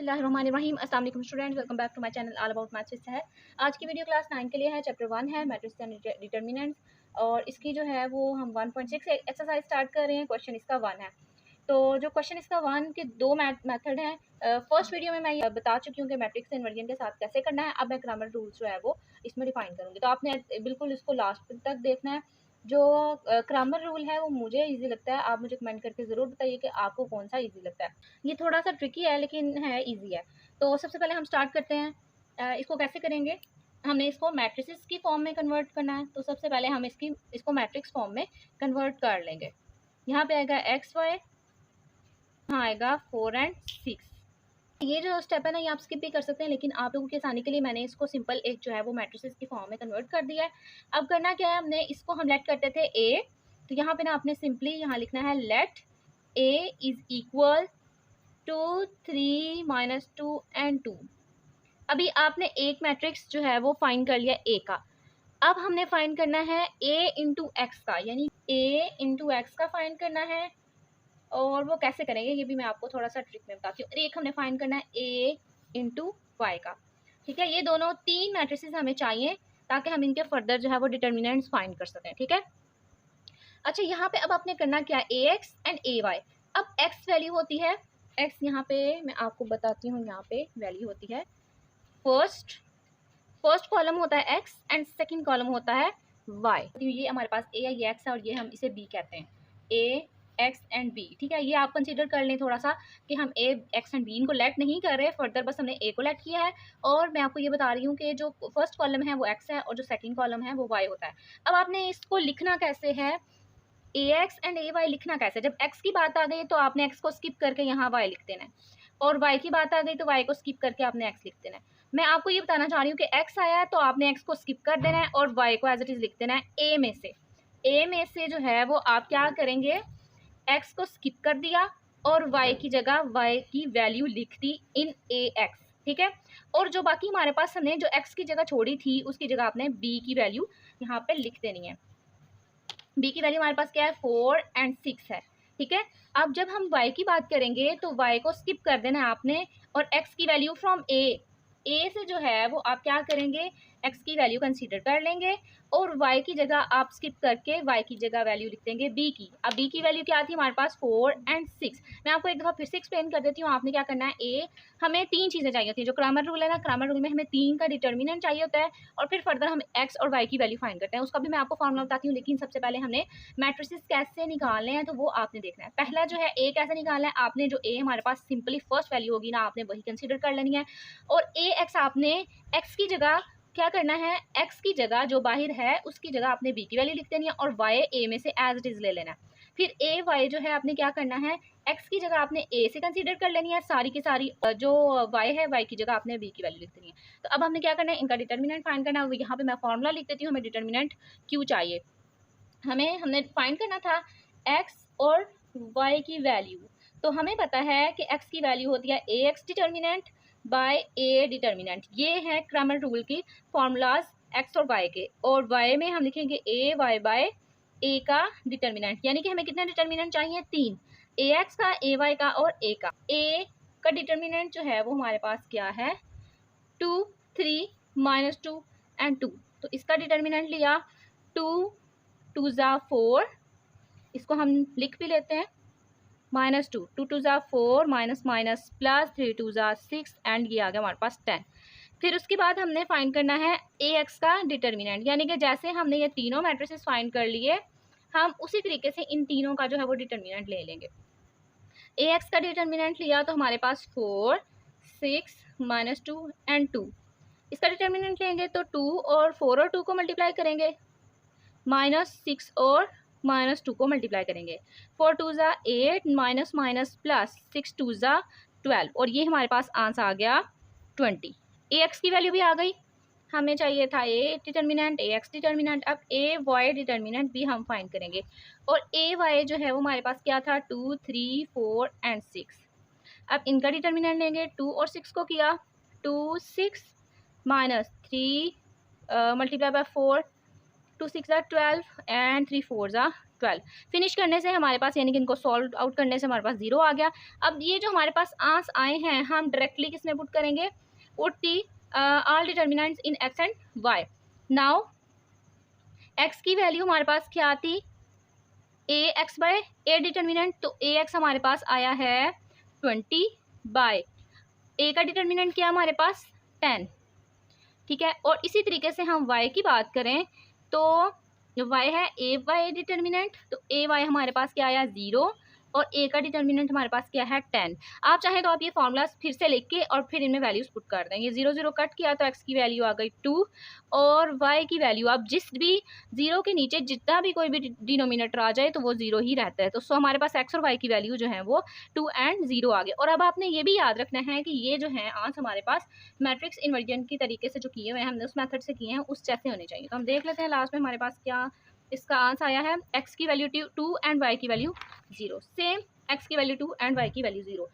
बिस्मिल्लाहिर्रहमानिर्रहीम। अस्सलाम वालेकुम students, welcome back to my channel all about maths with Sahar. आज की वीडियो क्लास 9 के लिए है। चैप्टर 1 है मैट्रिक्स एंड डिटर्मिनेंट्स, और इसकी जो है वो हम 1.6 एक्सरसाइज स्टार्ट कर रहे हैं। क्वेश्चन इसका 1 है। तो जो क्वेश्चन इसका 1 के दो मेथड हैं। फर्स्ट वीडियो में मैं ये बता चुकी हूँ कि मैट्रिक्स इन्वर्जन के साथ कैसे करना है। अब मैं ग्रामर रूल्स जो है वो इसमें डिफाइन करूँगी, तो आपने बिल्कुल इसको लास्ट तक देखना है। जो ग्रामर रूल है वो मुझे इजी लगता है। आप मुझे कमेंट करके ज़रूर बताइए कि आपको कौन सा इजी लगता है। ये थोड़ा सा ट्रिकी है लेकिन है इजी है। तो सबसे पहले हम स्टार्ट करते हैं। इसको कैसे करेंगे, हमने इसको मैट्रिसेस की फॉर्म में कन्वर्ट करना है। तो सबसे पहले हम इसको मैट्रिक्स फॉर्म में कन्वर्ट कर लेंगे। यहाँ पे आएगा एक्स वाई, यहाँ आएगा 4 एंड 6। ये जो स्टेप है ना, ये आप स्किप भी कर सकते हैं, लेकिन आप लोगों की आसानी के लिए मैंने इसको सिंपल एक जो है वो मैट्रिसेस की फॉर्म में कन्वर्ट कर दिया है। अब करना क्या है, हमने इसको हम लेट करते थे ए, तो यहाँ पे ना आपने सिंपली यहाँ लिखना है let a is equal to 3 minus 2 and 2। अभी आपने एक मैट्रिक्स जो है वो फाइंड कर लिया ए का। अब हमने फाइंड करना है ए इंटू एक्स का, यानी ए इंटू एक्स का फाइंड करना है। और वो कैसे करेंगे ये भी मैं आपको थोड़ा सा ट्रिक में बताती हूँ। एक हमने फाइंड करना है ए इंटू वाई का, ठीक है। ये दोनों तीन मैट्रिसेस हमें चाहिए ताकि हम इनके फर्दर जो है वो डिटर्मिनेंट्स फाइंड कर सकें, ठीक है। अच्छा, यहाँ पे अब आपने करना क्या है, a x and A Y. अब एक्स वैल्यू होती है, एक्स यहाँ पे मैं आपको बताती हूँ, यहाँ पे वैल्यू होती है फर्स्ट कॉलम होता है एक्स एंड सेकंड कॉलम होता है वाई। ये हमारे पास ए है, ये एक्स है, और ये हम इसे बी कहते हैं, ए एक्स एंड बी, ठीक है। ये आप कंसीडर कर लें थोड़ा सा कि हम ए एक्स एंड बी इनको लेट नहीं कर रहे फर्दर, बस हमने ए को लेट किया है। और मैं आपको ये बता रही हूँ कि जो फर्स्ट कॉलम है वो एक्स है और जो सेकंड कॉलम है वो वाई होता है। अब आपने इसको लिखना कैसे है, a x and A Y लिखना कैसे। जब एक्स की बात आ गई तो आपने एक्स को स्किप करके यहाँ वाई लिख देना है, और वाई की बात आ गई तो वाई को स्किप करके आपने एक्स लिख देना है। मैं आपको ये बताना चाह रही हूँ कि एक्स आया है तो आपने एक्स को स्किप कर देना है और वाई को एज इट इज़ लिख देना है ए में से। ए में से जो है वो आप क्या करेंगे, एक्स को स्किप कर दिया और वाई की जगह वाई की वैल्यू लिख दी इन ए एक्स, ठीक है। और जो बाकी हमारे पास हमने जो एक्स की जगह छोड़ी थी उसकी जगह आपने बी की वैल्यू यहाँ पे लिख देनी है। बी की वैल्यू हमारे पास क्या है, 4 एंड 6 है, ठीक है। अब जब हम y की बात करेंगे तो y को स्किप कर देना है आपने, और x की वैल्यू फ्रॉम ए से जो है वो आप क्या करेंगे, x की वैल्यू कंसीडर कर लेंगे और y की जगह आप स्किप करके y की जगह वैल्यू लिख देंगे b की। अब b की वैल्यू क्या थी हमारे पास, 4 एंड 6। मैं आपको एक दफ़ा फिर से एक्सप्लेन कर देती हूँ। आपने क्या करना है, हमें तीन चीज़ें चाहिए होती हैं। जो ग्रामर रूल है ना, ग्रामर रूल में हमें 3 का डिटर्मिनेंट चाहिए होता है, और फिर फर्दर हम x और y की वैल्यू फाइंड करते हैं। उसका भी मैं आपको फॉर्मूला बताती हूँ, लेकिन सबसे पहले हमने मैट्रिसेस कैसे निकालने हैं तो वो आपने देखना है। पहला जो है ए कैसे निकालना है, आपने जो ए हमारे पास सिंपली फर्स्ट वैल्यू होगी ना, आपने वही कंसीडर कर लेनी है। और ए एक्स आपने एक्स की जगह क्या करना है, एक्स की जगह जो बाहर है उसकी जगह आपने बी की वैल्यू लिख देनी है, और वाई ए में से एज इट इज़ ले लेना है। फिर ए वाई जो है आपने क्या करना है, एक्स की जगह आपने ए से कंसीडर कर लेनी है सारी की सारी, जो वाई है वाई की जगह आपने बी की वैल्यू लिख देनी है। तो अब हमने क्या करना है, इनका डिटर्मिनेंट फाइंड करना है। यहाँ पे मैं फॉर्मूला लिख देती हूँ, हमें डिटर्मिनेंट क्यों चाहिए। हमने फाइंड करना था एक्स और वाई की वैल्यू। तो हमें पता है कि एक्स की वैल्यू होती है a x determinant by a determinant. ये है ग्रामर रूल की फॉर्मूलाज एक्स और वाई के। और वाई में हम लिखेंगे ए वाई बाय ए का डिटर्मिनेंट, यानी कि हमें कितने डिटर्मिनेंट चाहिए, 3, ए एक्स का, ए वाई का और ए का। ए का डिटर्मिनेंट जो है वो हमारे पास क्या है, 2 3 माइनस 2 एंड 2। तो इसका डिटर्मिनेंट लिया 2 2 ज़ा 4, इसको हम लिख भी लेते हैं, माइनस 2 2 2 ज़ा 4 माइनस माइनस प्लस 3 2 ज़ा 6 एंड ये आ गया हमारे पास 10। फिर उसके बाद हमने फाइंड करना है ए एक्स का डिटर्मिनेंट, यानी कि जैसे हमने ये तीनों मैट्रिसेस फाइंड कर लिए, हम उसी तरीके से इन तीनों का जो है वो डिटर्मिनेंट ले लेंगे। ए एक्स का डिटर्मिनेंट लिया तो हमारे पास 4 6 माइनस 2 एंड 2। इसका डिटर्मिनेंट लेंगे तो 2 और 4 और 2 को मल्टीप्लाई करेंगे, माइनस 6 और माइनस 2 को मल्टीप्लाई करेंगे, 4 2 ज़ा 8 माइनस माइनस प्लस 6 2 ज़ा 12, और ये हमारे पास आंसर आ गया 20। ए एक्स की वैल्यू भी आ गई, हमें चाहिए था ए डिटर्मिनेंट ए एक्स डिटर्मिनेंट। अब ए वाई डिटर्मिनेंट भी हम फाइंड करेंगे, और ए वाई जो है वो हमारे पास क्या था, 2 3 4 एंड 6। अब इनका डिटर्मिनेंट लेंगे, 2 और 6 को किया, 2 6 माइनस 3 मल्टीप्लाई बाय 4, 2 6 ज़ा 12 एंड 3 4 ज़ा 12। फिनिश करने से हमारे पास यानी कि इनको सॉल्व आउट करने से हमारे पास 0 आ गया। अब ये जो हमारे पास आंस आए हैं हम डायरेक्टली किस में पुट करेंगे, put the all determinants in x and y. Now x की वैल्यू हमारे पास क्या आती, a x by a determinant, तो ए एक्स हमारे पास आया है 20 बाय ए का डिटर्मिनेंट क्या हमारे पास 10, ठीक है। और इसी तरीके से हम y की बात करें तो y है ए वाई डिटर्मिनेंट, तो ए वाई हमारे पास क्या आया 0 और a का डिटर्मिनेंट हमारे पास क्या है 10। आप चाहें तो आप ये फॉर्मूला फिर से लिख के और फिर इनमें वैल्यूज पुट कर दें। ये 0 0 कट किया तो x की वैल्यू आ गई 2 और y की वैल्यू, आप जिस भी 0 के नीचे जितना भी कोई भी डिनोमिनेटर आ जाए तो वो 0 ही रहता है। तो सो हमारे पास x और y की वैल्यू जो है वो 2 एंड 0 आ गए। और अब आपने ये भी याद रखना है कि ये जो है आंसर हमारे पास मैट्रिक्स इन्वर्जन की तरीके से जो किए हुए हैं हमने उस मेथड से किए हैं उस जैसे होने चाहिए। तो हम देख लेते हैं लास्ट में हमारे पास क्या इसका आंसर आया है, x की वैल्यू 2 एंड y की वैल्यू 0। सेम x की वैल्यू 2 एंड y की वैल्यू 0।